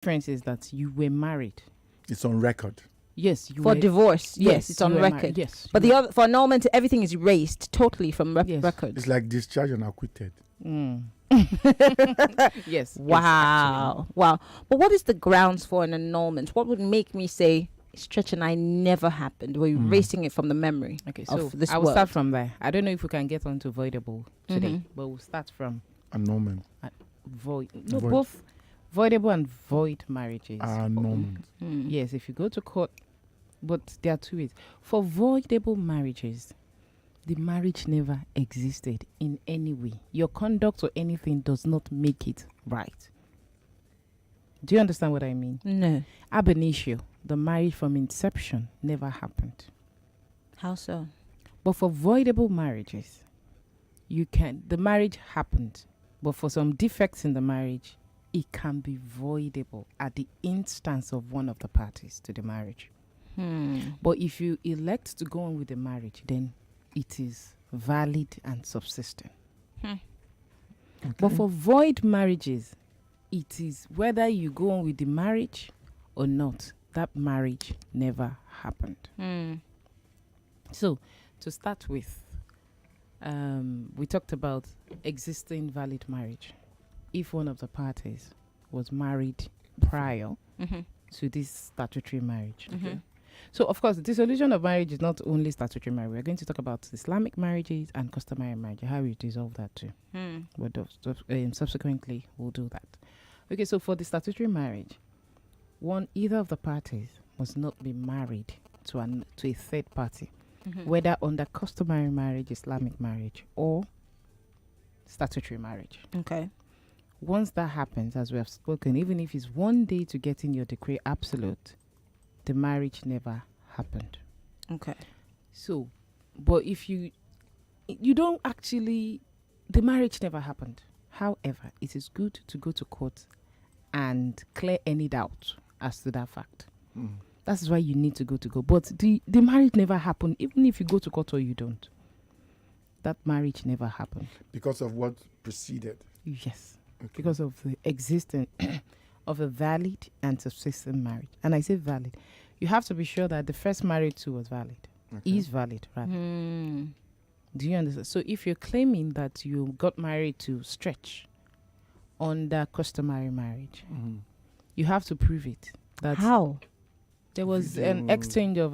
difference is that you were married. It's on record. Yes, you For were, divorce, yes, it's you on were record. married. Yes, But you the were. other, for annulment, everything is erased totally from Yes. record. It's like discharge and acquitted. Mm. Yes. Wow. Wow. But what is the grounds for an annulment? What would make me say, Stretch and I never happened? We're erasing it from the memory Okay, so of this I will world. start from there. I don't know if we can get onto voidable today, Mhm. but we'll start from Annulment. void. No, Void. both voidable and void marriages. Annulment. Yes, if you go to court, but there are two ways. For voidable marriages, the marriage never existed in any way. Your conduct or anything does not make it right. Do you understand what I mean? No. Ab initio, the marriage from inception never happened. How so? But for voidable marriages, the marriage happened, but for some defects in the marriage, it can be voidable at the instance of one of the parties to the marriage. But if you elect to go on with the marriage, then it is valid and subsisting. Okay. But for void marriages, it is whether you go on with the marriage or not, that marriage never happened. So, to start with, we talked about existing valid marriage. If one of the parties was married prior to this statutory marriage. Okay. So, of course, the dissolution of marriage is not only statutory marriage. We're going to talk about Islamic marriages and customary marriage, how we dissolve that too. But subsequently, we'll do that. Okay, so for the statutory marriage, either of the parties must not be married to a third party, whether under customary marriage, Islamic marriage, or statutory marriage. Okay. Once that happens, as we have spoken, even if it's one day to get in your decree absolute, the marriage never happened. Okay. So, but if you don't actually, the marriage never happened. However, it is good to go to court and clear any doubt as to that fact. That's why you need to go. But the marriage never happened, even if you go to court or you don't. That marriage never happened. Because of what preceded. Yes. Okay. Because of the existence of a valid and subsistent marriage. And I say valid. You have to be sure that the first marriage too was valid. Okay. Is valid, rather. Do you understand? So if you're claiming that you got married to Stretch under customary marriage, you have to prove it. That How? there was an Video, exchange of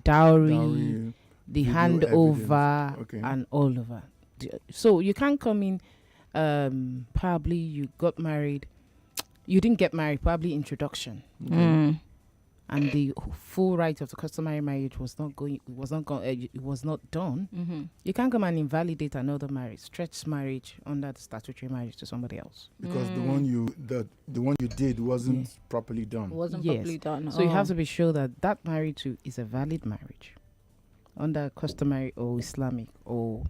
dowry, Dowry, the video handover, evidence. Okay. and all of that. So you can't come in, probably you got married, you didn't get married, probably introduction. And the full right of the customary marriage was not done. You can't come and invalidate another marriage, stretch marriage under the statutory marriage to somebody else. Because the one you did wasn't properly done. Wasn't Yes. properly done. So you have to be sure that that marriage too is a valid marriage under customary or Islamic or.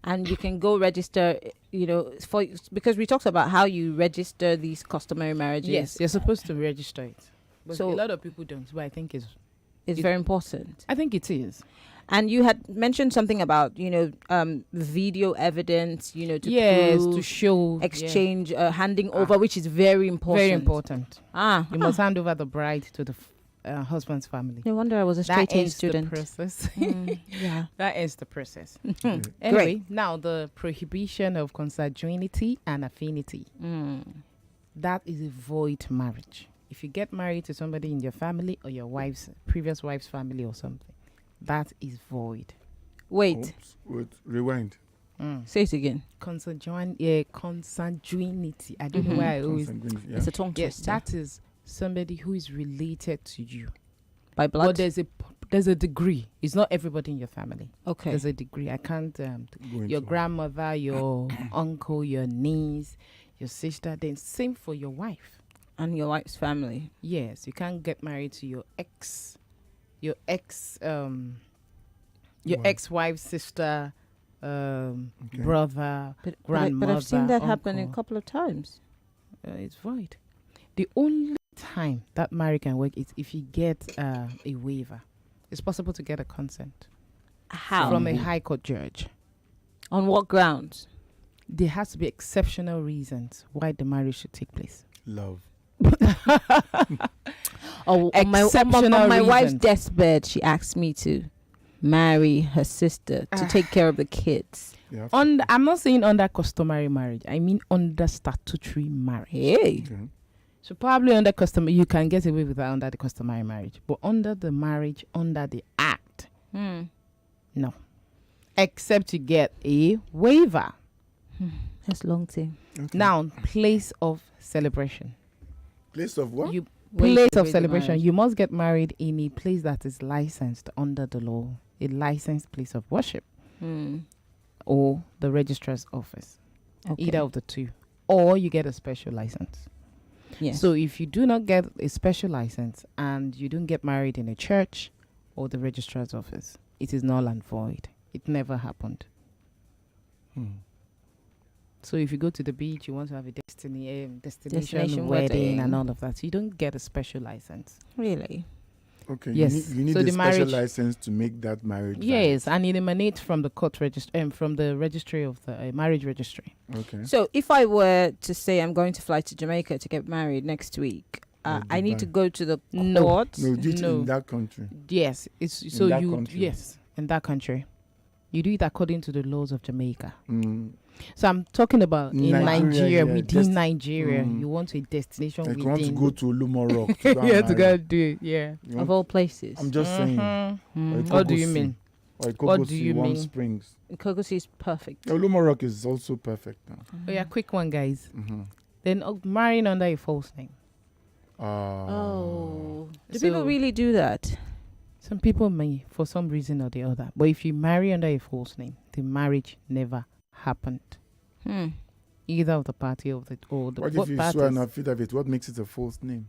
And you can go register, because we talked about how you register these customary marriages. Yes, you're supposed to register it. But So- a lot of people don't, but I think It's very important. I think it is. And you had mentioned something about, video evidence, to To prove show exchange, handing over, which is very important. Very important. Ah, You must hand over the bride to the husband's family. no wonder I was a That straight A ends student. the process. Yeah. That ends the process. Okay. Anyway, now the prohibition of consanguinity and affinity. That is a void marriage. If you get married to somebody in your family or your previous wife's family or something, that is void. Wait, Oops. Wait, rewind. say it again. Consanguinity. I don't know why I always. Consanguinity, yeah. It's a tongue Yes, twister. that is somebody who is related to you. By blood. But there's a degree. It's not everybody in your family. Okay. There's a degree. I can't. Go Your into- grandmother, your uncle, your niece, your sister. Then same for your wife. And your wife's family. Yes, you can't get married to your ex-wife's sister, brother, grandmother. But I've seen that happen a uncle. couple of times. It's void. The only time that marriage can work is if you get a waiver. It's possible to get a consent How? from a high court judge. On what grounds? There has to be exceptional reasons why the marriage should take place. Love. Oh, on my Exceptional wife's reasons. deathbed, she asked me to marry her sister to take care of the kids. Yeah. I'm not saying under customary marriage. I mean under statutory marriage. Hey. Okay. So probably under customary, you can get away with that under the customary marriage. But under the marriage, under the act, no. Except you get a waiver. That's long thing. Okay. Now, place of celebration. Place of what? You Wait place to of read the celebration. marriage. You must get married in a place that is licensed under the law, a licensed place of worship, or the registrar's office. Okay. Either of the two, or you get a special license. Yes. So if you do not get a special license and you don't get married in a church or the registrar's office, it is null and void. It never happened. So if you go to the beach, you want to have a destination wedding and all of that, you don't get a special license. Really? Okay. Yes. You need So a the special marriage- license to make that marriage. Yes, and it emanates from the court from the registry of the marriage registry. valid. Okay. So if I were to say I'm going to fly to Jamaica to get married next week, Or I need to Dubai. go to the No. court. No, do it No. in that country. Yes, it's so that you country. yes in that country, you do it according to the laws of Jamaica. Mm. So I'm talking about in Nigeria, Nigeria, yeah, within just- Nigeria, Mm. you want a destination Like you within. want to go to Olumo Rock. To go and yeah, to go marry. and do it. Yeah. You Of want- all places. I'm just saying. Mhm. Or What do you Ikogosi. mean? Or What do Ikogosi, you Warm mean? Springs. Kogosi is perfect. Olumo Rock is also perfect now. Oh yeah, quick one, guys. Mm-hmm. Then marrying under a false name. Oh. Do So- people really do that? Some people may, for some reason or the other. But if you marry under a false name, the marriage never happened. Either of the party or the What if both you swear on parties. affidavit? What makes it a false name?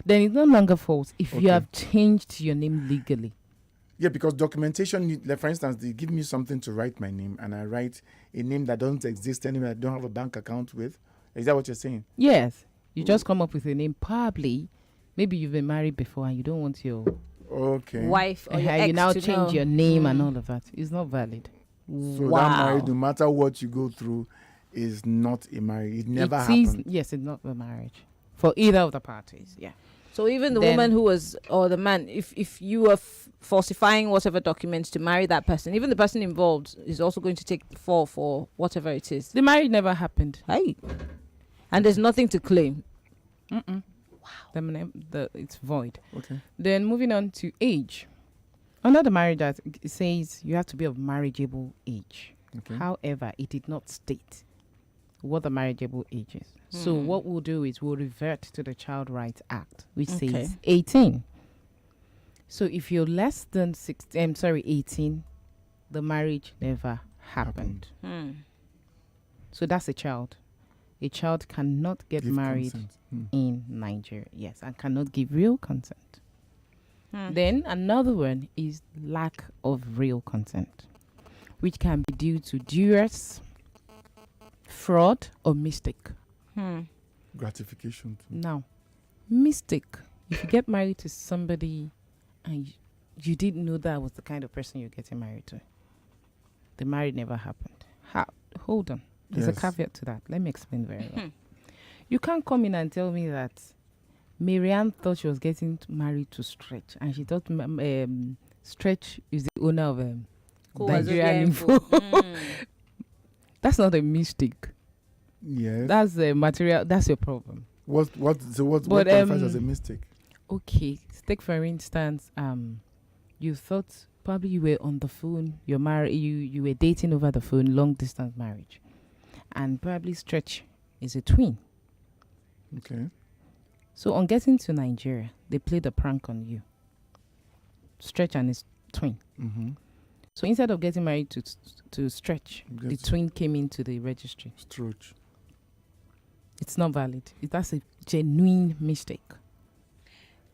Then it's no longer false if Okay. you have changed your name legally. Yeah, because documentation, like for instance, they give me something to write my name, and I write a name that doesn't exist anywhere. I don't have a bank account with. Is that what you're saying? Yes. You just come up with a name. Probably, maybe you've been married before and you don't want your Okay. Wife or your you ex now to change know. your name and all of that. It's not valid. So that marriage, no matter what you go through, is not a marriage. It never happened. Yes, it's not a marriage for either of the parties. Yeah. So even the Then- woman who was, or the man, if you were falsifying whatever documents to marry that person, even the person involved is also going to take fall for whatever it is. The marriage never happened. Hey. And there's nothing to claim. Wow. It's void. Okay. Then moving on to age. Under the Marriage Act, it says you have to be of marriageable age. Okay. However, it did not state what the marriageable age is. So what we'll do is we'll revert to the Child Rights Act, which Okay. says 18. So if you're less than 18, the marriage never happened. So that's a child. A child cannot get Give married consent. in Nigeria, yes, and cannot give real consent. Then another one is lack of real consent, which can be due to duress, fraud, or mistake. Gratification. Too. Now, mistake. If you get married to somebody and you didn't know that was the kind of person you're getting married to, the marriage never happened. Hold on. There's Yes. a caveat to that. Let me explain very well. You can't come in and tell me that Marianne thought she was getting married to Stretch, and she thought Stretch is the owner of Nigerian Info. That's not a mistake. Yes. That's a material. That's your problem. What But, qualifies as a mistake? Okay, take for instance, you thought probably you were on the phone. You're married. You were dating over the phone, long distance marriage, and probably Stretch is a twin. Okay. So on getting to Nigeria, they played a prank on you. Stretch and his twin. Mm-hmm. So instead of getting married to Stretch, the Get twin came into the registry. Stroach. It's not valid. That's a genuine mistake.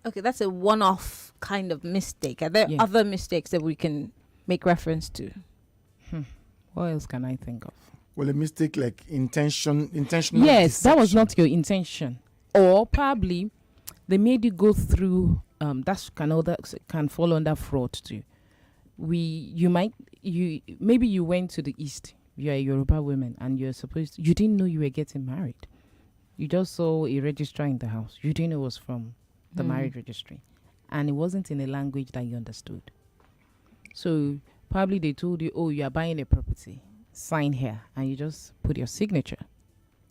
Okay, that's a one-off kind of mistake. Are there Yeah. other mistakes that we can make reference to? What else can I think of? Well, a mistake like intentional. Yes, that was deception. not your intention. Or probably they made you go through that can fall under fraud too. Maybe you went to the east. You're a Yoruba woman and you didn't know you were getting married. You just saw a registrar in the house. You didn't know it was from the marriage registry. And it wasn't in a language that you understood. So probably they told you, you are buying a property. Sign here. And you just put your signature.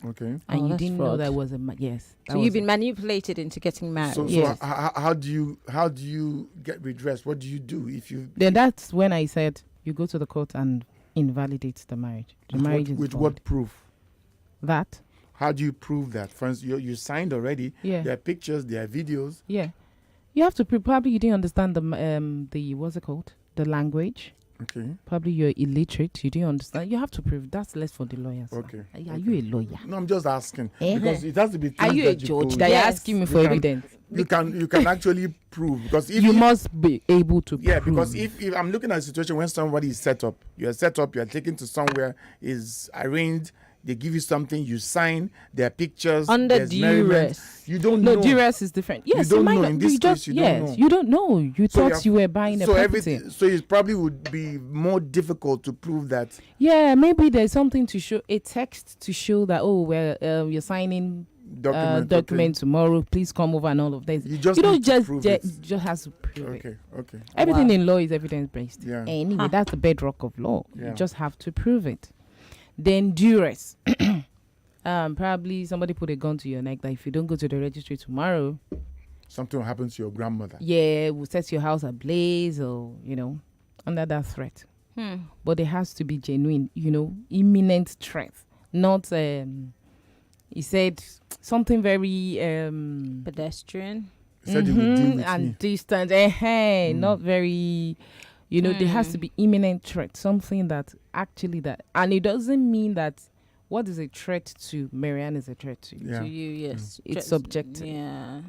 Okay. And you didn't know fraud. that was yes. So you've been manipulated into getting married. So, Yes. how do you get redressed? What do you do if you? Then that's when I said you go to the court and invalidate the marriage. The marriage is with void. what proof? That. How do you prove that? For instance, you signed already. Yeah. There are pictures. There are videos. Yeah. You have to probably you didn't understand the what's it called? The language. Okay. Probably you're illiterate. You didn't understand. You have to prove. That's less for the lawyers. Okay. Are you a lawyer? No, I'm just asking Eh? because it has to be. Are things you a that judge prove. that you're Yes. asking me for You can- evidence? You can actually prove because if You must be able to yeah, prove. because if I'm looking at a situation when somebody is set up, you are taken to somewhere, is arranged, they give you something, you sign, there are pictures, Under there's merriment. duress. You don't No, know. duress is different. Yes, don't might know. not- In this you case, just, you don't yes, know. you don't know. You So thought you were buying a so property. so it probably would be more difficult to prove that. Yeah, maybe there's something to show, a text to show that you're signing document tomorrow. Please come over and all of this. You just You don't need to just prove just, it. just has to prove it. Okay. Everything Wow. in law is evidence based. Yeah. Anyway, that's the bedrock of law. Yeah. You just have to prove it. Then duress. Probably somebody put a gun to your neck that if you don't go to the registry tomorrow, Something will happen to your grandmother. we'll set your house ablaze or, under that threat. But it has to be genuine, imminent threat. Not, he said something very... Pedestrian. He said he would deal with and me. distant, not very... there has to be imminent threat, something that actually that... And it doesn't mean that what is a threat to Marianne is a threat to you. Yeah. To you, yes. It's subjective. Yeah.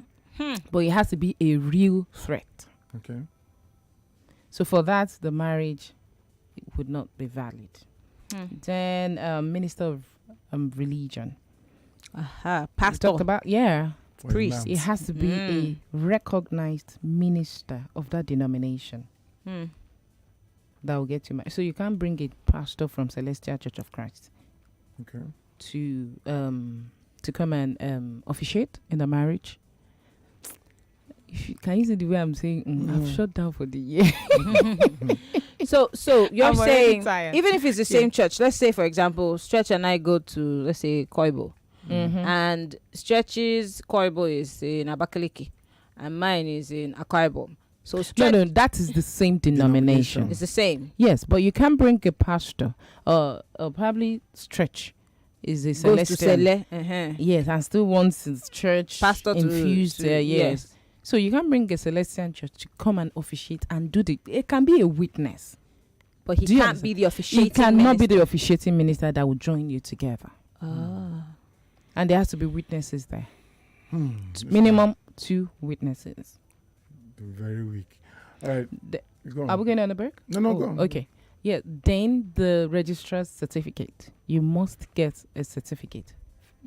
But it has to be a real threat. Okay. So for that, the marriage would not be valid. Then Minister of Religion. Aha. We Pastor. talked about, For Priest. imams. it has to be a recognized minister of that denomination that will get you married. So you can't bring a pastor from Celestial Church of Christ Okay. to come and officiate in the marriage. Can you see the way I'm saying? I've shut down for the year. So you're I'm already saying tired. even if it's the same church, let's say for example, Stretch and I go to let's say Koibo, and Stretch's Koibo is in Abakaliki, and mine is in Akwa Ibom. So Stretch No, that is the same denomination. is the same. Yes, but you can bring a pastor, probably Stretch is a Goes to celestial. Sele. Yes, and still wants his church Pastor to- infused. to- Yes. So you can bring a Celestial church to come and officiate and do it can be a witness. But he Do you can't be the officiating. He cannot be minister. the officiating minister that will join you together. And there has to be witnesses there. Minimum 2 witnesses. Very weak. All right. Go on. Are we going on a break? No, go on. Okay. Yeah, then the registrar's certificate. You must get a certificate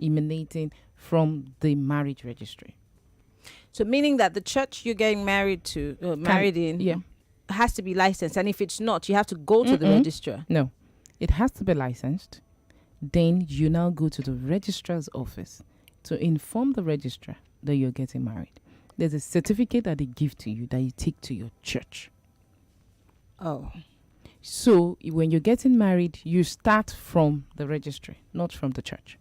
emanating from the marriage registry. So meaning that the church you're getting married to, married in, Yeah. has to be licensed, and if it's not, you have to go to the registrar. No, it has to be licensed. Then you now go to the registrar's office to inform the registrar that you're getting married. There's a certificate that they give to you that you take to your church. Oh, So when you're getting married, you start from the registry, not from the church.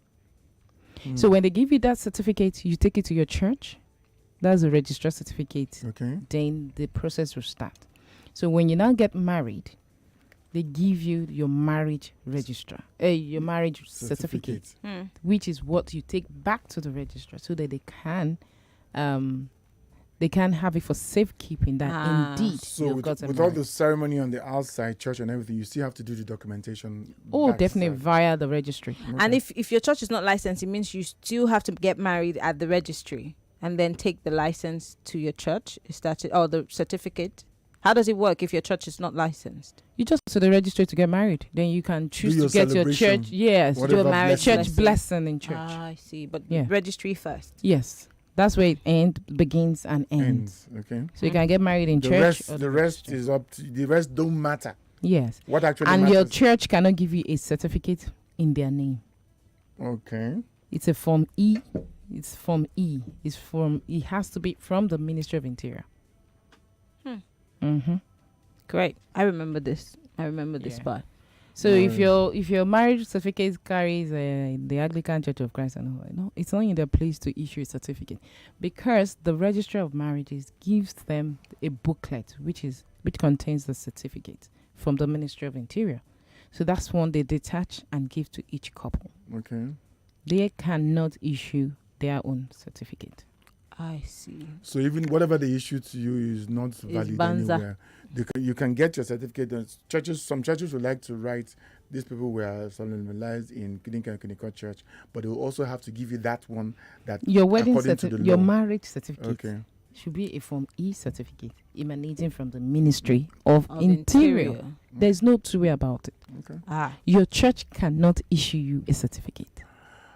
So when they give you that certificate, you take it to your church. That's a registrar certificate. Okay. Then the process will start. So when you now get married, they give you your marriage registrar, your marriage certificate, which is what you take back to the registrar so that they can have it for safekeeping that indeed So you've with gotten all married. the ceremony on the outside, church and everything, you still have to do the documentation. Definitely backside. via the registry. and if your church is not licensed, it means you still have to get married at the registry and then take the license to your church. Is that it? Or the certificate? How does it work if your church is not licensed? You just go to the registry to get married. Then you can choose your to get your celebration, church. Yes, Do a marriage church blessing in church. I see. But Yeah. registry first. Yes, that's where it begins and ends. Okay. So you can get married in The church. rest, or the rest registry. is up. The rest don't matter. Yes, What actually and matters? your church cannot give you a certificate in their name. Okay. It's a Form E. It's Form E. It has to be from the Ministry of Interior. Great. I remember this. This Yeah. part. So if your marriage certificate carries the Anglican Church of Christ and all that, no, it's not in their place to issue a certificate, because the Registrar of Marriages gives them a booklet which contains the certificate from the Ministry of Interior. So that's one they detach and give to each couple. Okay. They cannot issue their own certificate. I see. So even whatever they issue to you is not valid banza. anywhere. You can get your certificate. Some churches would like to write these people were solemnized in Clinical Church, but they will also have to give you that one that Your wedding according to the certificate, your law. marriage certificate. Okay. Should be a Form E certificate emanating from the Ministry of Interior. There's no two way about it. Okay. Your church cannot issue you a certificate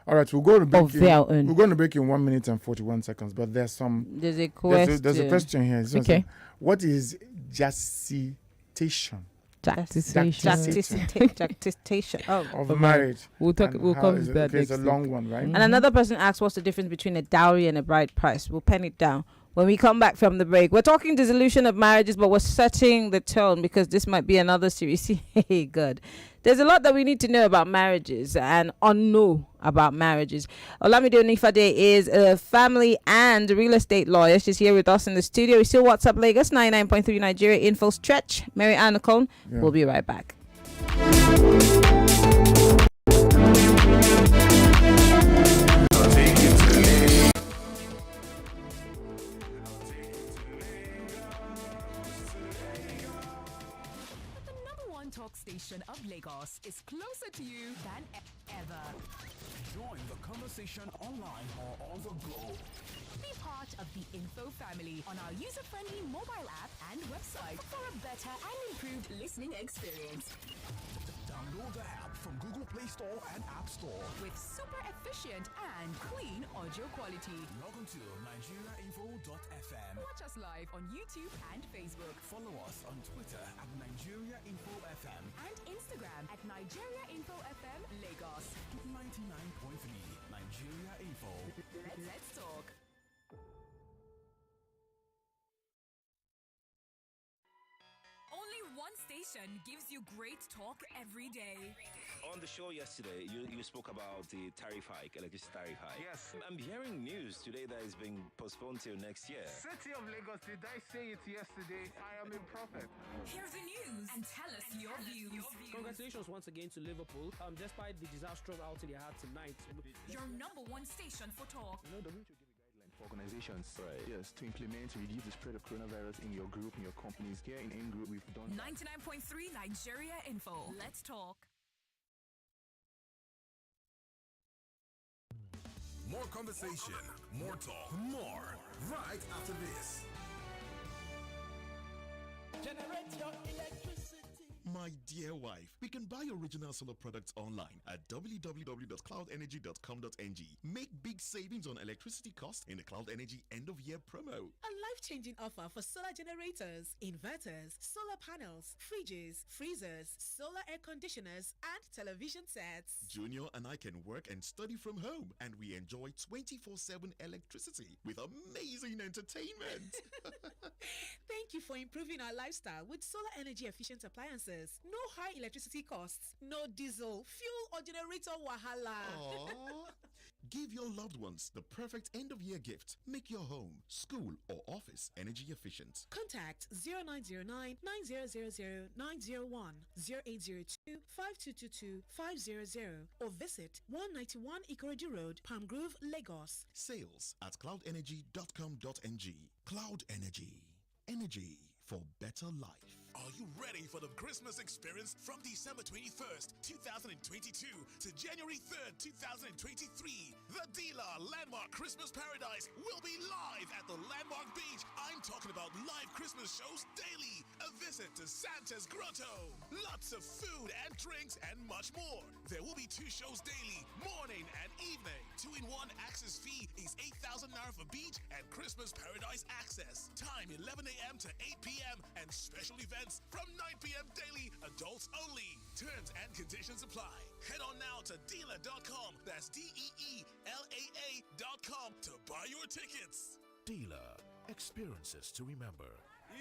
All right, we'll go to break. of their own. We're going to break in 1 minute and 41 seconds, but there's a question. There's a question here. It's Okay. What is jacitation Jactitation. of marriage? We'll come to that It's next a week. long one, right? And another person asked, what's the difference between a dowry and a bride price? We'll pen it down when we come back from the break. We're talking dissolution of marriages, but we're setting the tone because this might be another series. Hey, good. There's a lot that we need to know about marriages and unknow about marriages. Olamide Onifade is a family and real estate lawyer. She's here with us in the studio. We still WhatsApp Lagos 99.3 Nigeria info stretch. Mary Ann Nicole. Yeah. We'll be right back. Talk station of Lagos is closer to you than ever. Join the conversation online or on the go. Be part of the Info family on our user-friendly mobile app and website for a better and improved listening experience. Download the app from Google Play Store and App Store. With super efficient and clean audio quality. Log on to nigeriainfo.fm. Watch us live on YouTube and Facebook. Follow us on Twitter at NigeriaInfoFM And Instagram at Nigeria Info FM Lagos. 99.3 Nigeria Info. Let's talk. Only one station gives you great talk every day. On the show yesterday, you spoke about the tariff hike, electricity tariff hike. Yes. I'm hearing news today that it's being postponed till next year. City of Lagos, did I say it yesterday? I am a prophet. Hear the news and tell us your views. Congratulations once again to Liverpool. Despite the disastrous outing they had tonight. Your number one station for talk. You know, the WHO gave a guideline for organizations. Right. Yes, to implement to reduce the spread of coronavirus in your group, in your companies. Here in Group, we've done 99.3 Nigeria Info. Let's talk. More conversation, more talk, more right after this. Generate your electricity. My dear wife, we can buy original solar products online at www.cloudenergy.com.ng. Make big savings on electricity costs in the Cloud Energy end-of-year promo. A life-changing offer for solar generators, inverters, solar panels, fridges, freezers, solar air conditioners, and television sets. Junior and I can work and study from home, and we enjoy 24/7 electricity with amazing entertainment. Thank you for improving our lifestyle with solar energy-efficient appliances. No high electricity costs, no diesel, fuel, or generator wahala. Aww. Give your loved ones the perfect end-of-year gift. Make your home, school, or office energy efficient. Contact 0909-9000-901, 0802-5222-500, or visit 191 Ikorodu Road, Palm Grove, Lagos. Sales at cloudenergy.com.ng. Cloud Energy. Energy for better life. Are you ready for the Christmas experience from December 21st, 2022 to January 3rd, 2023? The Dealer Landmark Christmas Paradise will be live at the Landmark Beach. I'm talking about live Christmas shows daily. A visit to Santa's Grotto. Lots of food and drinks and much more. There will be 2 shows daily, morning and evening. 2-in-1 access fee is 8,000 naira for beach and Christmas paradise access. Time 11 a.m. to 8 p.m. and special events from 9 p.m. daily, adults only. Terms and conditions apply. Head on now to dealer.com. That's DEELAA.com to buy your tickets. Dealer. Experiences to remember. Shay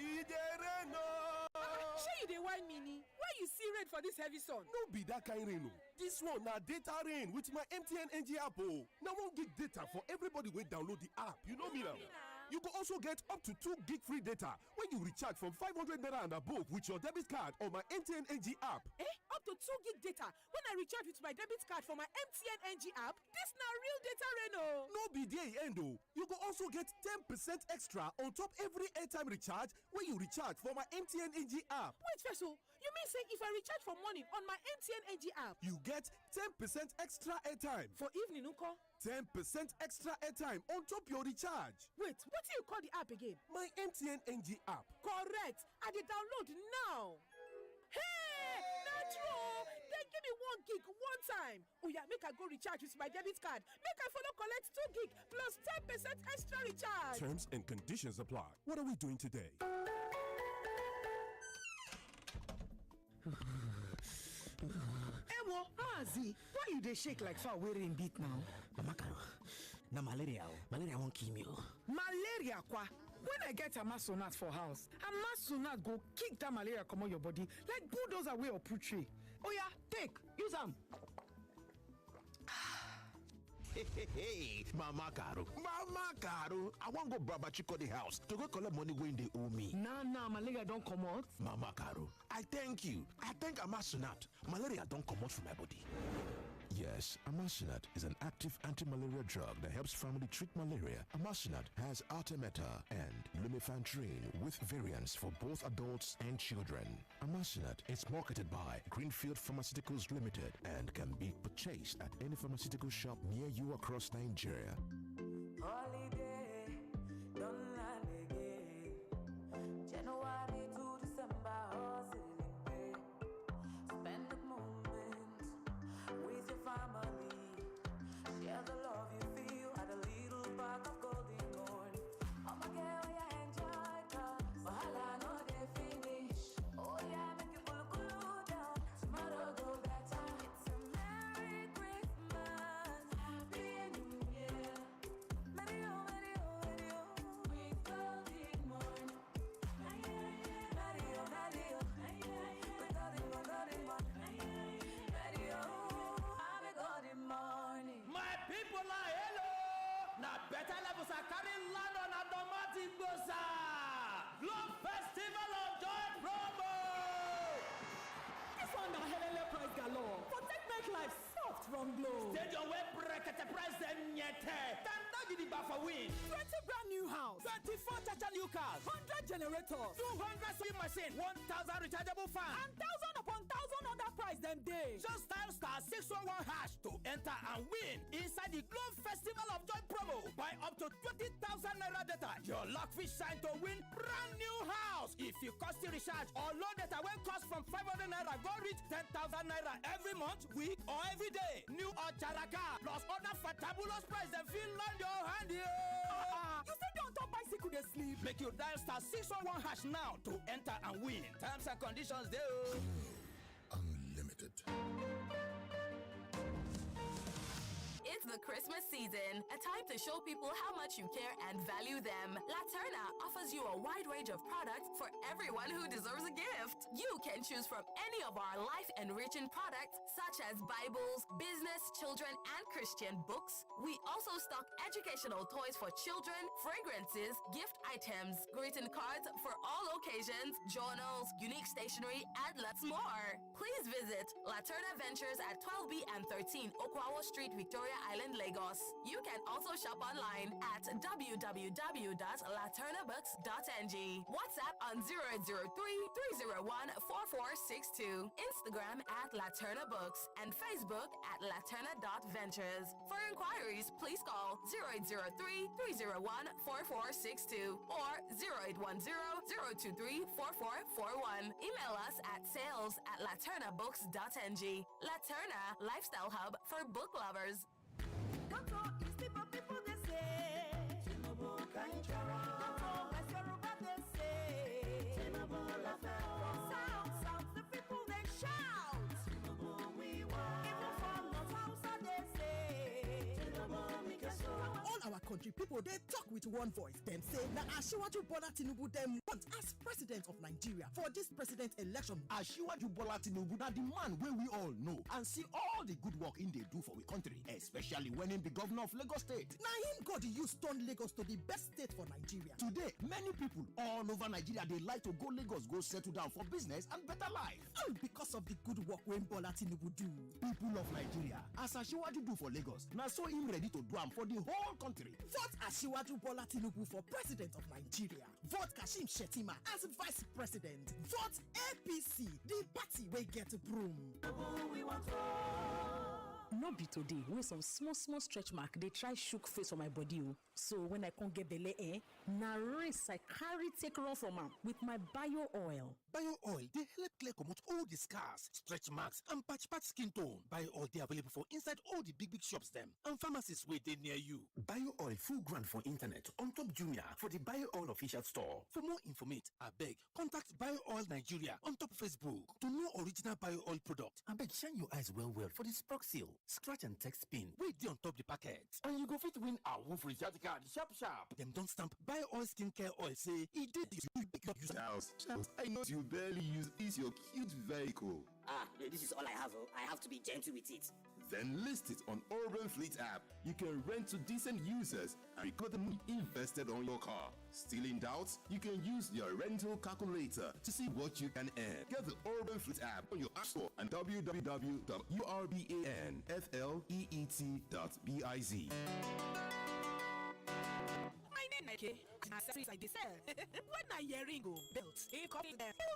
you dey whine mini. Why you see red for this heavy sun? No be that kind rain. This one na data rain with my MTN NG app. Now 1 gig data for everybody wey download the app. You know me now. You go also get up to 2 gig free data when you recharge from 500 naira and above with your debit card on my MTN NG app. Up to 2 gig data when I recharge with my debit card for my MTN NG app? This na real data rain o. No be there e end o. You go also get 10% extra on top every airtime recharge when you recharge for my MTN NG app. Wait first o, you mean say if I recharge for morning on my MTN NG app, you get 10% extra airtime. For evening nko? 10% extra airtime on top your recharge. Wait, what do you call the app again? My MTN NG app. Correct. I dey download now. Hey, na true. They give me 1 gig one time. Oh yeah, make I go recharge with my debit card. Make I follow collect 2 gig plus 10% extra recharge. Terms and conditions apply. What are we doing today? Ewo, Mazi, why you dey shake like fowl wey rain beat now? Mama Caro, na malaria won't kill me. Malaria kwa? When I get Amasonat for house, Amasonat go kick that malaria comot your body like bulldozer wey uproot. Oh yeah, take, use am. Hey, Mama Caro, I want go Baba Chiko the house to go collect money when they owe me. Nah, malaria don't come out. Mama Caro, I thank you. I thank Amasunat. Malaria don't come out from my body. Yes, Amasunat is an active anti-malaria drug that helps family treat malaria. Amasunat has Artemether and Lumefantrine with variants for both adults and children. Amasunat is marketed by Greenfield Pharmaceuticals Limited and can be purchased at any pharmaceutical shop near you across Nigeria. Holiday, don't land again. January to December, hustling pay. Spend the moment with your family. Share the love you feel at a little bag of golden corn. Oh my girl, yeah, enjoy cause wahala no dey finish. Oh yeah, make you cool down. Tomorrow go better. It's a Merry Christmas, Happy New Year. Merry oh, with golden morn. Merry oh, with golden morn. Merry oh, happy golden morning. My people are hello. Now better levels are carrying land on automatic bossa. Globe Festival of Joy promo. This one na helele price galore. Protect make life soft from glow. Stadium where bracket the price them nyete. Tanda gidi ba for win. 20 brand new house, 24 Chacha new cars, 100 generators, 200 sewing machine, 1,000 rechargeable fan, and 1,000 upon 1,000 other price them day. Just dial *611# to enter and win inside the Globe Festival of Joy promo. Buy up to 20,000 naira data. Your luck fish shine to win brand new house. If you cost the recharge or low data when cost from 500 naira go reach 10,000 naira every month, week or every day. New or Jaraka plus other fantabulous price them feel land your hand here. You say don't top bicycle they sleep. Make you dial *611# now to enter and win. Terms and conditions there. Unlimited. It's the Christmas season, a time to show people how much you care and value them. Laterna offers you a wide range of products for everyone who deserves a gift. You can choose from any of our life-enriching products, such as Bibles, business, children, and Christian books. We also stock educational toys for children, fragrances, gift items, greeting cards for all occasions, journals, unique stationery, and lots more. Please visit Laterna Ventures at 12B and 13 Okwawa Street, Victoria Island, Island, Lagos. You can also shop online at www.laternabooks.ng. WhatsApp on 0803-301-4462. Instagram at Laterna Books and Facebook at laterna.ventures. For inquiries, please call 0803-301-4462 or 0810-023-4441. Email us at sales@laternabooks.ng. Laterna, lifestyle hub for book lovers. Our country people they talk with one voice. Them say na Asiwaju Bola Tinubu them want as president of Nigeria for this president election. Asiwaju Bola Tinubu na the man wey we all know and see all the good work in they do for we country, especially when him be governor of Lagos State. Now him God use turn Lagos to the best state for Nigeria. Today, many people all over Nigeria they like to go Lagos, go settle down for business and better life. All because of the good work when Bola Tinubu do. People of Nigeria, as Asiwaju do for Lagos, now so him ready to do am for the whole country. Vote Asiwaju Bola Tinubu for president of Nigeria. Vote Kashim Shettima as vice president. Vote APC, the party wey get broom. No be today wey some small stretch mark dey try shook face for my body o. So when I can't get belle na race I carry take run from am with my bio oil. Bio oil dey help clear comot all the scars, stretch marks and patch skin tone. Bio oil dey available for inside all the big shops dem and pharmacies wey dey near you. Bio oil full ground for internet on top Jumia for the Bio oil official store. For more information, abeg contact Bio Oil Nigeria on top Facebook to know original Bio oil product. Abeg shine your eyes well for the sprock seal, scratch and text pin wey dey on top the packet. And you go fit win a wolf recharge card sharp. Dem don stamp Bio oil skincare oil say e dey Charles, I know you barely use this your cute vehicle. This is all I have. I have to be gentle with it. Then list it on Urban Fleet app. You can rent to decent users and record the money invested on your car. Still in doubt? You can use your rental calculator to see what you can earn. Get the Urban Fleet app on your app store and www.urbanfleet.biz. Okay, accessories I sell. When I hearing go belt,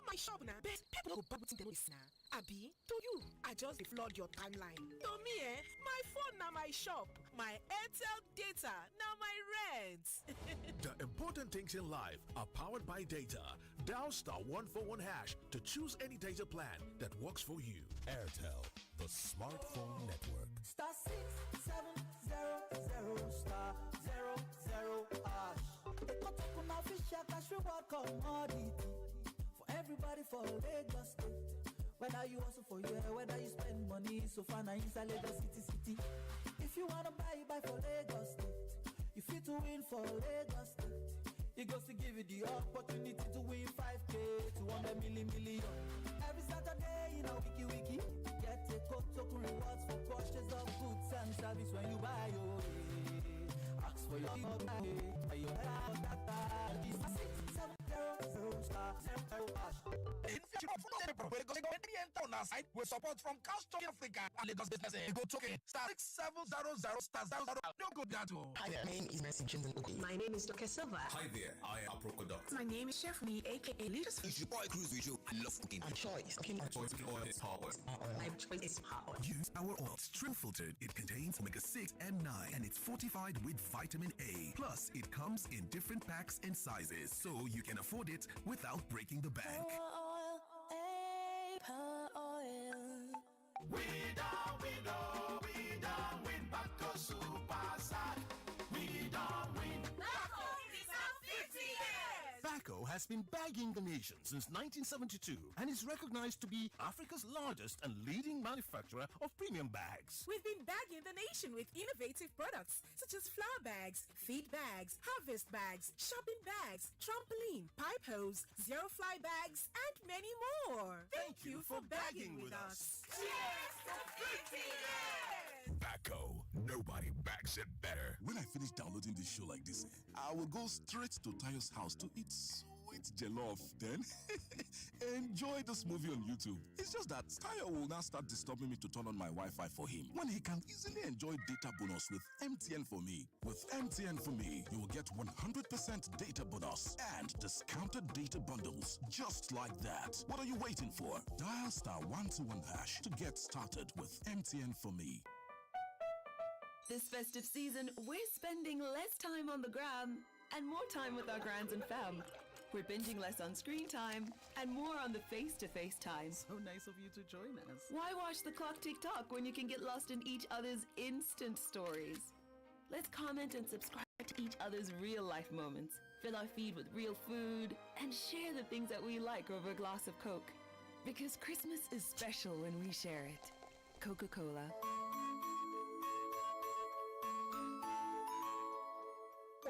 my shop now. Bet people go buy wetin dem is now. Abi, to you, I just flood your timeline. To me, my phone now my shop, my Airtel data now my rent. The important things in life are powered by data. Dial *141# to choose any data plan that works for you. Airtel, the smartphone network. *670*00*00#. Official cash reward commodity for everybody for Lagos State. Whether you also for year, whether you spend money, so far now inside Lagos city. If you wanna buy for Lagos State, you fit to win for Lagos State. It goes to give you the opportunity to win 5K to 100 million. Every Saturday, you know, wiki. Get a code token rewards for purchase of goods and service when you buy your ask for your with support from Castor Africa and Lagos Business. Go token *6700*00. Don't go that way. Hi there, my name is Mercy James. My name is Dr. Silva. Hi there, I am Procodoc. My name is Chef Me, aka Leaders. It's your boy Cruise with you. I love cooking. My choice. My choice is power. My choice is power. Use our oil. Stream filtered. It contains omega-6 and 9, and it's fortified with vitamin A. Plus, it comes in different packs and sizes, so you can afford it without breaking the bank. We don't win back to Super Sad. We don't win. Baco is our 50 years. Baco has been bagging the nation since 1972 and is recognized to be Africa's largest and leading manufacturer of premium bags. We've been bagging the nation with innovative products such as flower bags, feed bags, harvest bags, shopping bags, trampoline, pipe hose, zero fly bags, and many more. Thank you for bagging with us. Cheers to 50 years. Baco, nobody bags it better. When I finish downloading this show like this, I will go straight to Tayo's house to eat It's jollof. Then enjoy this movie on YouTube. It's just that Tayo will now start disturbing me to turn on my Wi-Fi for him when he can easily enjoy data bonus with MTN for me. With MTN for me, you will get 100% data bonus and discounted data bundles just like that. What are you waiting for? Dial *121# to get started with MTN for me. This festive season, we're spending less time on the gram and more time with our grands and fam. We're binging less on screen time and more on the face-to-face time. So nice of you to join us. Why watch the clock tick-tock when you can get lost in each other's instant stories? Let's comment and subscribe to each other's real-life moments, fill our feed with real food, and share the things that we like over a glass of Coke. Because Christmas is special when we share it. Coca-Cola.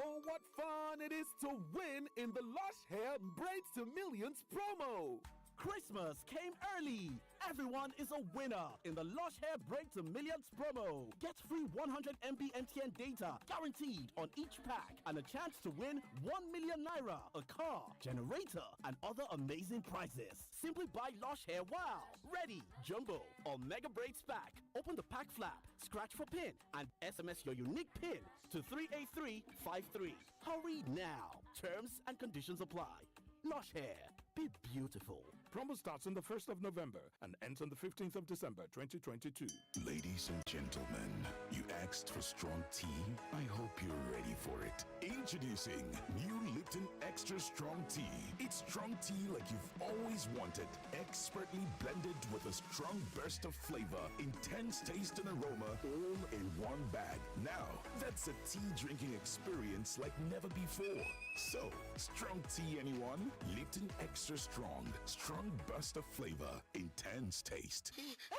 Oh, what fun it is to win in the Lush Hair Braids to Millions promo! Christmas came early. Everyone is a winner in the Lush Hair Braid to Millions promo. Get free 100 MB MTN data guaranteed on each pack and a chance to win 1 million naira, a car, generator, and other amazing prizes. Simply buy Lush Hair Wow, Ready, Jumbo, or Mega Braids pack. Open the pack flap, scratch for PIN, and SMS your unique PIN to 38353. Hurry now. Terms and conditions apply. Lush Hair. Be beautiful. Promo starts on the 1st of November and ends on the 15th of December 2022. Ladies and gentlemen, you asked for strong tea? I hope you're ready for it. Introducing new Lipton Extra Strong Tea. It's strong tea like you've always wanted. Expertly blended with a strong burst of flavor, intense taste and aroma, all in one bag. Now, that's a tea drinking experience like never before. So, strong tea, anyone? Lipton Extra Strong. Strong burst of flavor, intense taste.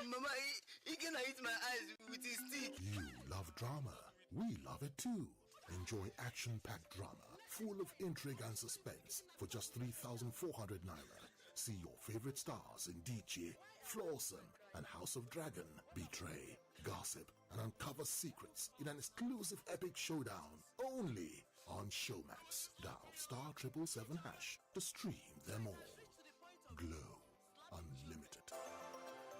Mama, he can eat my eyes with his teeth. You love drama. We love it too. Enjoy action-packed drama, full of intrigue and suspense for just 3,400 naira. See your favorite stars in DJ, Flawsome, and House of Dragon betray, gossip, and uncover secrets in an exclusive epic showdown only on Showmax. Dial *777# to stream them all. Glow Unlimited.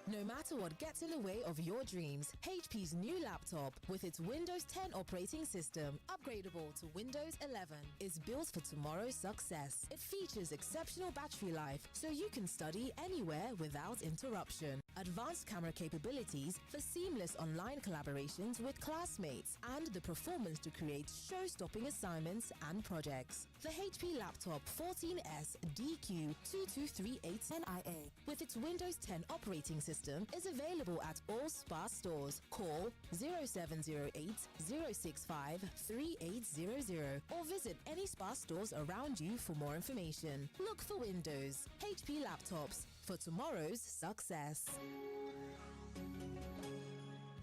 No matter what gets in the way of your dreams, HP's new laptop with its Windows 10 operating system, upgradable to Windows 11, is built for tomorrow's success. It features exceptional battery life so you can study anywhere without interruption. Advanced camera capabilities for seamless online collaborations with classmates, and the performance to create show-stopping assignments and projects. The HP Laptop 14S DQ2238NIA with its Windows 10 operating system is available at all Spar stores. Call 0708 065 3800 or visit any Spar stores around you for more information. Look for Windows. HP Laptops for tomorrow's success.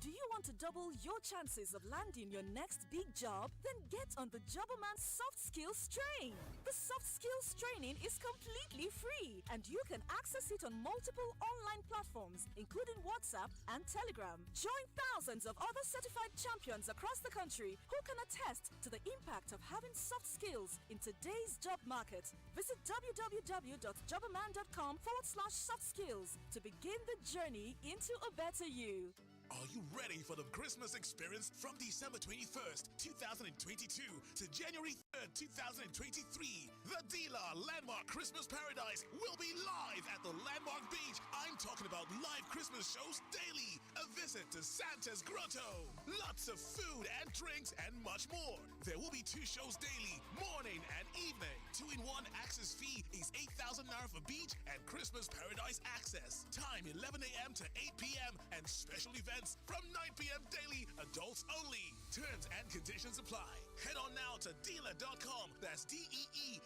Do you want to double your chances of landing your next big job? Then get on the Jobberman Soft Skills Train. The Soft Skills training is completely free, and you can access it on multiple online platforms, including WhatsApp and Telegram. Join thousands of other certified champions across the country who can attest to the impact of having soft skills in today's job market. Visit www.jobberman.com/soft skills to begin the journey into a better you. Are you ready for the Christmas experience from December 21st, 2022 to January 3rd, 2023? The Dealer Landmark Christmas Paradise will be live at the Landmark Beach. I'm talking about live Christmas shows daily, a visit to Santa's Grotto, lots of food and drinks, and much more. There will be 2 shows daily, morning and evening. 2-in-1 access fee is 8,000 naira for beach and Christmas Paradise access. Time 11 a.m. to 8 p.m. and special events from 9 p.m. daily, adults only. Terms and conditions apply. Head on now to dealer.com. That's DEELAA.com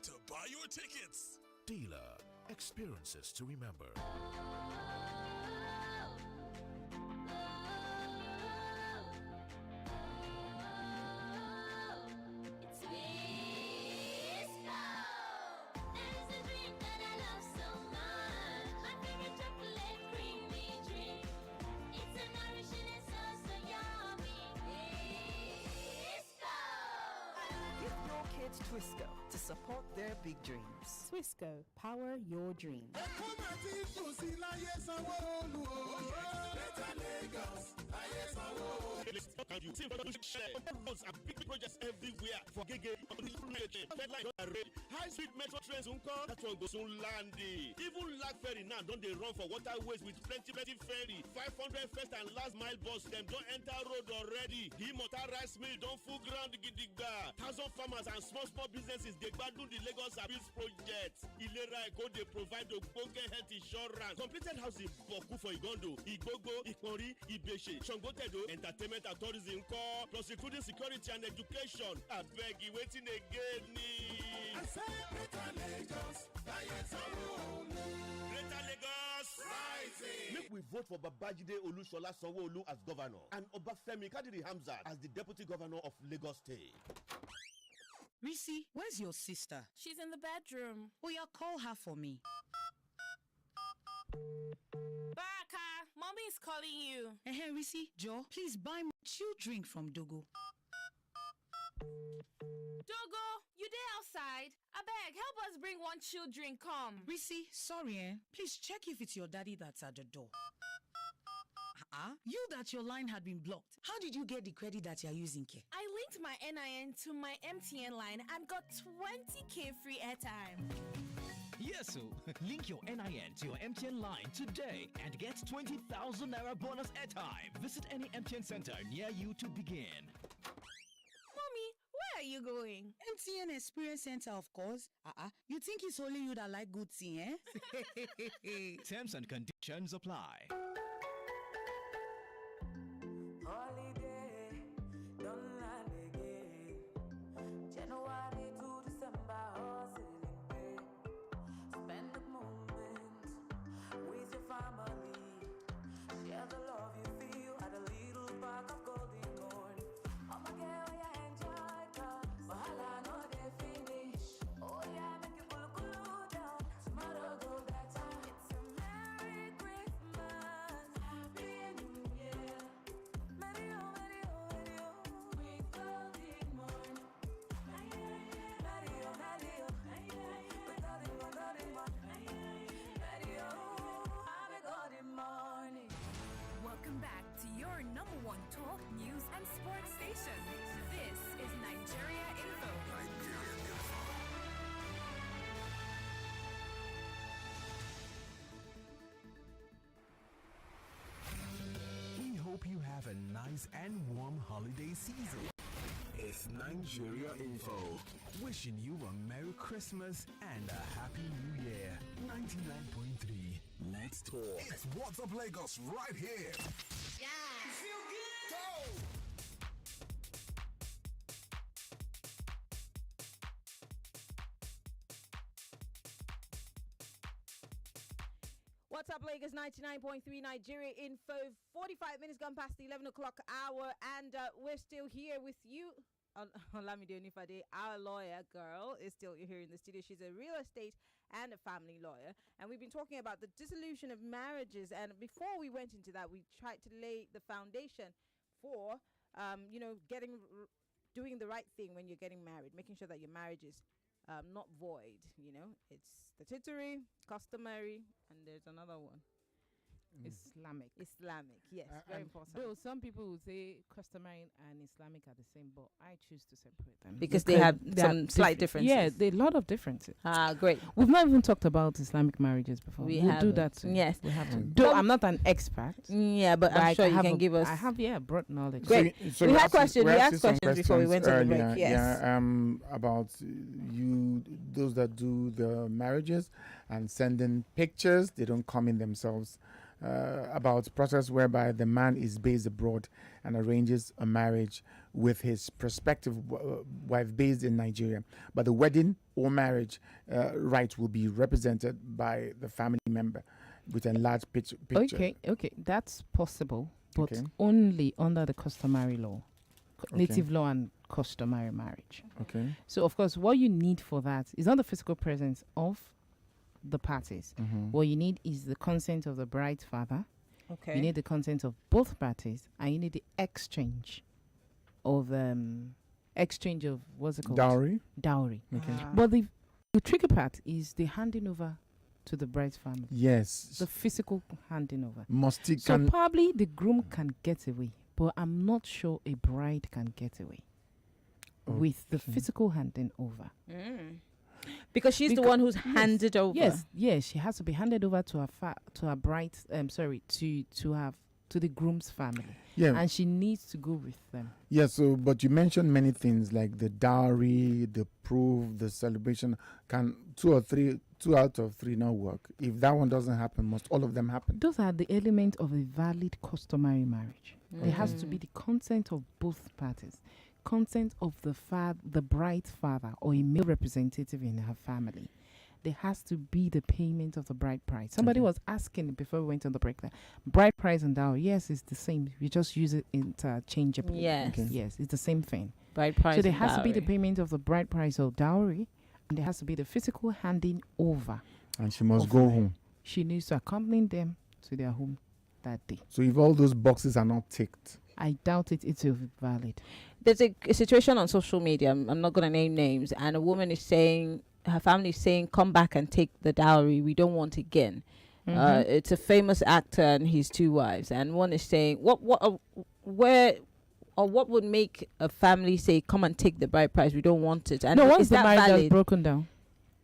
to buy your tickets. Dealer. Experiences to remember. Twisco to support their big dreams. Twisco, power your dreams. Roads and big projects everywhere for Gege. High speed metro trains that one goes soon landy. Even Lag Ferry now don't they run for waterways with plenty ferry. 500 first and last mile bus them don't enter road already. The motor rice mill don't full ground gidigba. 1,000 farmers and small businesses they gbadun the Lagos Abuse project. Ilera Eko they provide the Bonke health insurance. Completed housing Boku for Igondo, Igbogo, Ikori, Ibeshe, Shongotedo, entertainment and tourism core, plus including security and education. I beg you waiting again. I say Greater Lagos, Greater Lagos rising. Make we vote for Babajide Olushola Sanwo-Olu as governor and Obafemi Kadiri Hamzat as the deputy governor of Lagos State. Risi, where's your sister? She's in the bedroom. Oh, yeah, call her for me. Baraka, mommy is calling you. Hey, Risi, Joe, please buy me chill drink from Dogo. Dogo, you there outside? I beg, help us bring one chill drink, come. Risi, sorry, please check if it's your daddy that's at the door. You that your line had been blocked. How did you get the credit that you're using, Ke? I linked my NIN to my MTN line and got 20k free airtime. Yes, so link your NIN to your MTN line today and get 20,000 Naira bonus airtime. Visit any MTN center near you to begin. Mommy, where are you going? MTN Experience Center, of course. You think it's only you that like good thing, eh? Terms and conditions apply. Holiday, don't land again. January to December, hustling pay. Spend the moment with your family. Share the love you feel at a little park of Golden Morn. Oh my girl, yeah, enjoy, cause wahala no dey finish. Oh yeah, make you cool down. Tomorrow go better. It's a Merry Christmas, Happy New Year. Merry oh, Merry oh, Merry oh, with Golden Morn. Merry oh, Merry oh, with Golden Morn. Merry oh, have a Golden morning. Welcome back to your number one talk, news, and sports station. This is Nigeria Info. We hope you have a nice and warm holiday season. It's Nigeria Info, wishing you a Merry Christmas and a Happy New Year. 99.3. Let's talk. It's What's Up Lagos right here. Yeah. You feel good? Go! What's up, Lagos? 99.3 Nigeria Info. 45 minutes gone past the 11 o'clock hour, and we're still here with you. Olamide Onifade, our lawyer girl, is still here in the studio. She's a real estate and a family lawyer, and we've been talking about the dissolution of marriages. And before we went into that, we tried to lay the foundation for, doing the right thing when you're getting married, making sure that your marriage is not void. It's statutory, customary, and there's another one. Islamic, yes, very important. Though some people would say customary and Islamic are the same, but I choose to separate them because they have some slight differences. Yeah, there are a lot of differences. Great. We've not even talked about Islamic marriages before. We'll do that too. Yes, we have to. Though I'm not an expert. Yeah, but I'm sure you can give us. I have broad knowledge. Great. So we had questions. We asked questions before we went to the break. Yes. About those that do the marriages and sending pictures. They don't come in themselves. About process whereby the man is based abroad and arranges a marriage with his prospective wife based in Nigeria, but the wedding or marriage right will be represented by the family member with a large picture. Okay, that's possible, but only under the customary law, native law and customary marriage. Okay. So of course, what you need for that is not the physical presence of the parties. What you need is the consent of the bride's father. Okay. You need the consent of both parties, and you need the exchange of exchange of what's it called? Dowry. Dowry. Okay. But the tricky part is the handing over to the bride's family. Yes. The physical handing over. So probably the groom can get away, but I'm not sure a bride can get away with the physical handing over. Because she's the one who's handed over. Yes, she has to be handed over to her bride's. To the groom's family. Yeah. And she needs to go with them. Yeah. So, but you mentioned many things like the dowry, the proof, the celebration. Can 2 out of 3 not work? If that one doesn't happen, must all of them happen? Those are the elements of a valid customary marriage. There has to be the consent of both parties, consent of the bride's father or a male representative in her family. There has to be the payment of the bride price. Somebody was asking before we went on the break that bride price and dowry, yes, it's the same. We just use it interchangeably. Yes. Okay. Yes, it's the same thing. Bride price. So there and has to be the dowry. payment of the bride price or dowry, and there has to be the physical handing over. And she must go home. She needs to accompany them to their home that day. So if all those boxes are not ticked, I doubt it will be valid. There's a situation on social media. I'm not going to name names, and a woman is saying, her family is saying, come back and take the dowry. We don't want it again. It's a famous actor and his 2 wives. And one is saying, what would make a family say, come and take the bride price? We don't want it. And once is the that marriage valid? is broken down,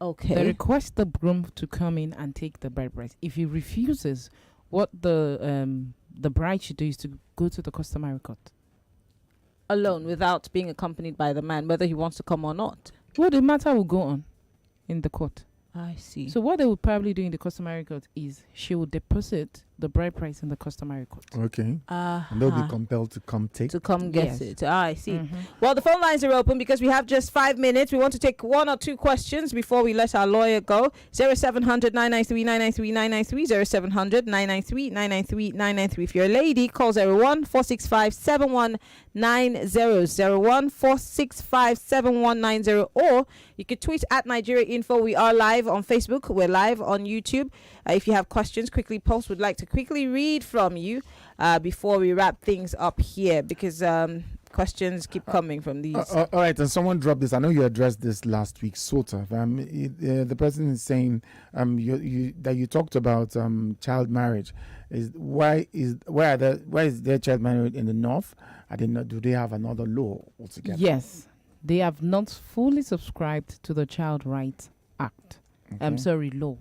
Okay. they request the groom to come in and take the bride price. If he refuses, what the bride should do is to go to the customary court. Alone, without being accompanied by the man, whether he wants to come or not. Well, the matter will go on in the court. I see. So what they would probably do in the customary court is she will deposit the bride price in the customary court. okay, and they'll be compelled to come take. To come get Yes. it. I see. Well, the phone lines are open because we have just 5 minutes. We want to take 1 or 2 questions before we let our lawyer go. 0700 993 993 993 0700 993 993 993. If you're a lady, call 01 465 7190 01 465 7190, or you could tweet at Nigeria Info. We are live on Facebook. We're live on YouTube. If you have questions, quickly post. We'd like to quickly read from you before we wrap things up here, because questions keep coming from these. All right, and someone dropped this. I know you addressed this last week, sort of. The person is saying that you talked about child marriage. Why is there child marriage in the north? I didn't know. Do they have another law altogether? Yes, they have not fully subscribed to the Child Rights Act. Law.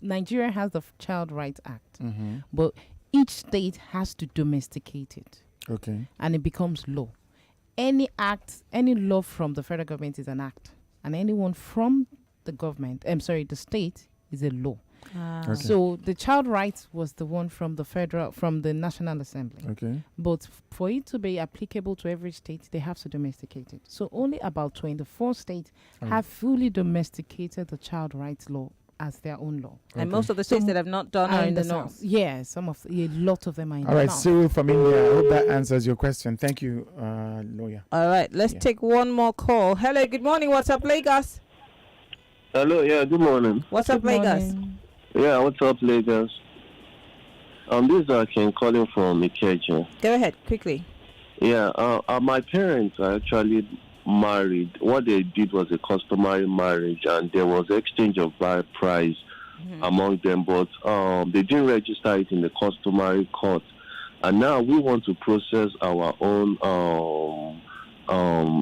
Nigeria has the Child Rights Act, but each state has to domesticate it. Okay. And it becomes law. Any law from the federal government is an act, and anyone from the government, the state, is a law. So the child rights was the one from the National Assembly. Okay. But for it to be applicable to every state, they have to domesticate it. So only about 24 states have fully domesticated the child rights law as their own law. And most of the states that have not done are in the north. Yeah, a lot of them are in the All right, north. Cyril from India. I hope that answers your question. Thank you, lawyer. All right, let's take one more call. Hello, good morning. What's up, Lagos? Hello, yeah, good morning. What's up, Lagos? Yeah, what's up, Lagos? This is Ken calling from Ikeja. Go ahead, quickly. Yeah, my parents are actually married. What they did was a customary marriage, and there was exchange of bride price among them, but they didn't register it in the customary court. And now we want to process our own.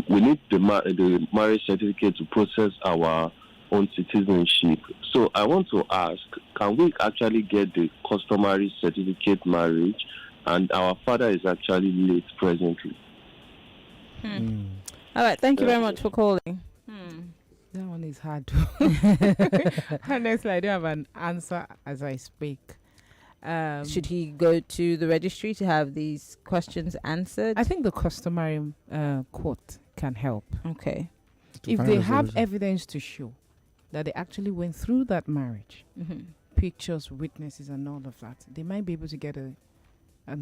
We need the marriage certificate to process our own citizenship. So I want to ask, can we actually get the customary certificate marriage? And our father is actually late presently. All right, thank you very much for calling. That one is hard. Honestly, I don't have an answer as I speak. Should he go to the registry to have these questions answered? I think the customary court can help. Okay. If they have evidence to show that they actually went through that marriage, pictures, witnesses, and all of that, they might be able to get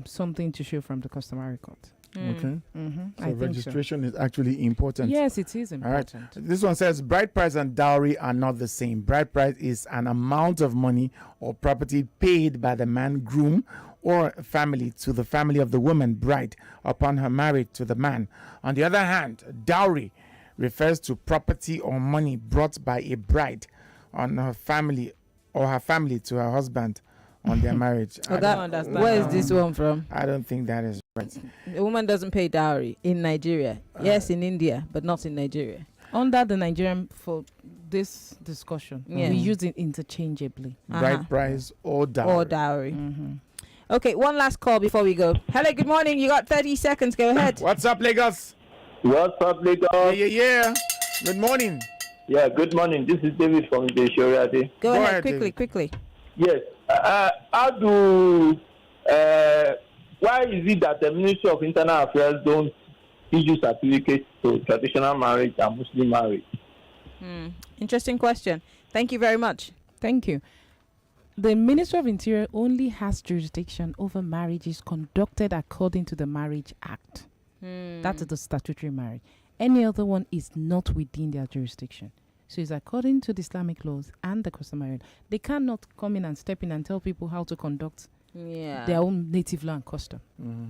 something to show from the customary court. Okay. I So think registration is actually important. Yes, it is important. All right. This one says bride price and dowry are not the same. Bride price is an amount of money or property paid by the man groom or family to the family of the woman bride upon her marriage to the man. On the other hand, dowry refers to property or money brought by a bride on her family or her family to her husband on their marriage. I don't understand. Where is this one from? I don't think that is right. A woman doesn't pay dowry in Nigeria. Yes, in India, but not in Nigeria. Under the Nigerian, for this discussion, we use it interchangeably. Bride price or dowry. Okay, one last call before we go. Hello, good morning. You got 30 seconds. Go ahead. What's up, Lagos? What's up, Lagos? Yeah. Good morning. Yeah, good morning. This is David from the Shoriade. Go ahead, quickly. Yes. Why is it that the Ministry of Internal Affairs don't issue certificates to traditional marriage and Muslim marriage? Interesting question. Thank you very much. Thank you. The Ministry of Interior only has jurisdiction over marriages conducted according to the Marriage Act. That is the statutory marriage. Any other one is not within their jurisdiction. So it's according to the Islamic laws and the customary law. They cannot come in and step in and tell people how to conduct their own native law and custom.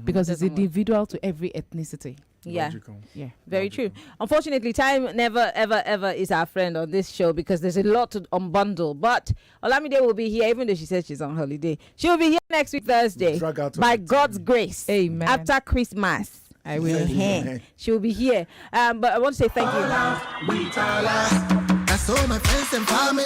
Because it's individual to every ethnicity. Yeah. Logical. Yeah. Very true. Unfortunately, time never, ever is our friend on this show because there's a lot to unbundle. But Olamide will be here, even though she says she's on holiday. She'll be here next week, Thursday. By God's grace. Amen. After Christmas. I will. She will be here. But I want to say thank you. That's all my friends and family.